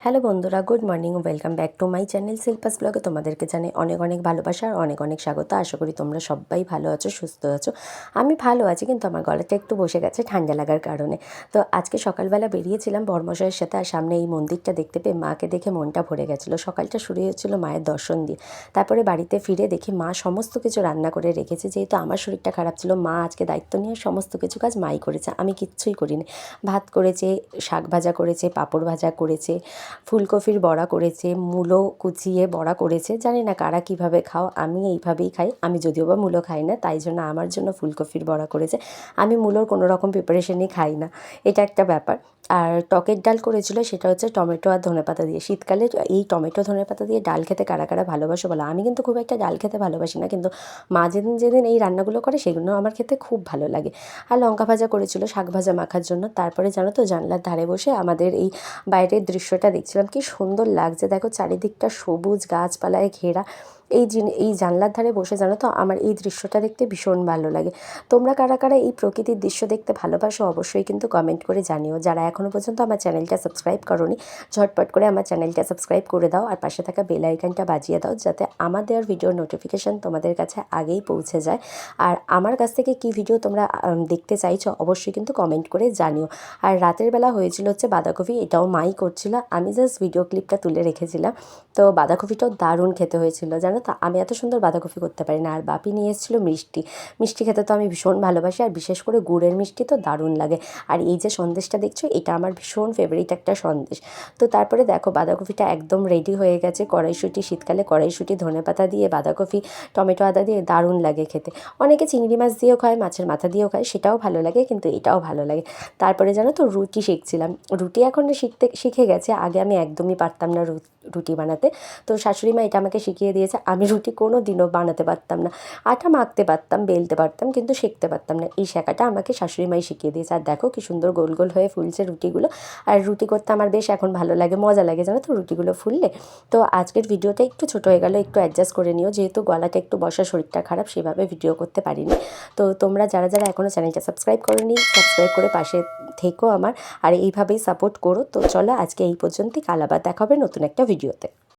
Hello বন্ধুরা, good morning, welcome back to my channel Shilpa's ব্লগে। তোমাদেরকে জানাই অনেক অনেক ভালোবাসা আর অনেক অনেক স্বাগত। আশা করি তোমরা সবাই ভালো আছো, সুস্থ আছো। আমি ভালো আছি, কিন্তু আমার গলাটা একটু বসে গেছে ঠান্ডা লাগার কারণে। তো আজকে সকালবেলা বেরিয়েছিলাম বর্মশাইয়ের সাথে, আর সামনে এই মন্দিরটা দেখতে পেয়ে মাকে দেখে মনটা ভরে গেছিলো। সকালটা শুরু হয়েছিল মায়ের দর্শন দিয়ে। তারপরে বাড়িতে ফিরে দেখি মা সমস্ত কিছু রান্না করে রেখেছে। যেহেতু আমার শরীরটা খারাপ ছিল, মা আজকে দায়িত্ব নিয়ে সমস্ত কিছু কাজ মাই করেছে, আমি কিচ্ছুই করিনি। ভাত করেছে, শাক ভাজা করেছে, পাঁপড় ভাজা করেছে, ফুলকপির বড়া করেছে, মূলো কুচিয়ে বড়া করেছে। জানি না কারা কীভাবে খাও, আমি এইভাবেই খাই। আমি যদিও বা মূলো খাই না, তাই জন্য আমার জন্য ফুলকপির বড়া করেছে। আমি মূলোর কোনো রকম প্রিপারেশনই খাই না, এটা একটা ব্যাপার। আর টকের ডাল করেছিল, সেটা হচ্ছে টমেটো আর ধনেপাতা দিয়ে। শীতকালে এই টমেটো ধনেপাতা দিয়ে ডাল খেতে কারা কারা ভালোবাসো বলো। আমি কিন্তু খুব একটা ডাল খেতে ভালোবাসি না, কিন্তু মা যেদিন যেদিন এই রান্নাগুলো করে সেগুলো আমার খেতে খুব ভালো লাগে। আর লঙ্কা ভাজা করেছিল শাক ভাজা মাখার জন্য। তারপরে জানো তো, জানলার ধারে বসে আমাদের এই বাইরের দৃশ্যটা দেখছিলাম, কি সুন্দর লাগছে দেখো, চারিদিকটা সবুজ গাছপালায় ঘেরা। এই জানলার ধারে বসে জানো তো আমার এই দৃশ্যটা দেখতে ভীষণ ভালো লাগে। তোমরা কারা কারা এই প্রকৃতির দৃশ্য দেখতে ভালোবাসো অবশ্যই কিন্তু কমেন্ট করে জানিও। যারা এখনও পর্যন্ত আমার চ্যানেলটা সাবস্ক্রাইব করোনি, ঝটপট করে আমার চ্যানেলটা সাবস্ক্রাইব করে দাও, আর পাশে থাকা বেল আইকনটা বাজিয়ে দাও, যাতে আমার দেওয়ার ভিডিওর নোটিফিকেশান তোমাদের কাছে আগেই পৌঁছে যায়। আর আমার কাছ থেকে কী ভিডিও তোমরা দেখতে চাইছো অবশ্যই কিন্তু কমেন্ট করে জানিও। আর রাতের বেলা হয়েছিল হচ্ছে বাঁধাকপি, এটাও মাই করছিল, আমি জাস্ট ভিডিও ক্লিপটা তুলে রেখেছিলাম। তো বাঁধাকপিটাও দারুণ খেতে হয়েছিল জানো তো। আমি এত সুন্দর বাঁধাকপি করতে পারি না। আর বাপি নিয়ে এসেছিলো মিষ্টি। মিষ্টি খেতে তো আমি ভীষণ ভালোবাসি, আর বিশেষ করে গুড়ের মিষ্টি তো দারুণ লাগে। আর এই যে সন্দেশটা দেখছো, এটা আমার ভীষণ ফেভারিট একটা সন্দেশ। তো তারপরে দেখো বাঁধাকপিটা একদম রেডি হয়ে গেছে। কড়াইশুঁটি, শীতকালে কড়াইশুঁটি ধনেপাতা দিয়ে বাঁধাকপি টমেটো আদা দিয়ে দারুণ লাগে খেতে। অনেকে চিংড়ি মাছ দিয়েও খায়, মাছের মাথা দিয়েও খায়, সেটাও ভালো লাগে, কিন্তু এটাও ভালো লাগে। তারপরে জানো তো রুটি শিখছিলাম। রুটি এখন শিখে গেছে, আগে আমি একদমই পারতাম না রুটি বানাতে। তো শাশুড়ি মা এটা আমাকে শিখিয়ে দিয়েছে। আমি রুটি কোনো দিনও বানাতে পারতাম না। আটা মাখতে পারতাম, বেলতে পারতাম, কিন্তু সেঁকতে পারতাম না। এই শেখাটা আমাকে শাশুড়ি মাই শিখিয়ে দিয়েছে। আর দেখো কি সুন্দর গোল গোল হয়ে ফুলছে রুটিগুলো। আর রুটি করতে আমার বেশ এখন ভালো লাগে, মজা লাগে জানো তো রুটিগুলো ফুললে। তো আজকের ভিডিওটা একটু ছোটো হয়ে গেল, একটু অ্যাডজাস্ট করে নিও, যেহেতু গলাটা একটু বসা, শরীরটা খারাপ, সেভাবে ভিডিও করতে পারিনি। তো তোমরা যারা যারা এখনও চ্যানেলটা সাবস্ক্রাইব করোনি, সাবস্ক্রাইব করে পাশে থেকো আমার, আর এইভাবেই সাপোর্ট করো। তো চলো আজকে এই পর্যন্তই, কাল আবার দেখা হবে নতুন একটা ভিডিওতে।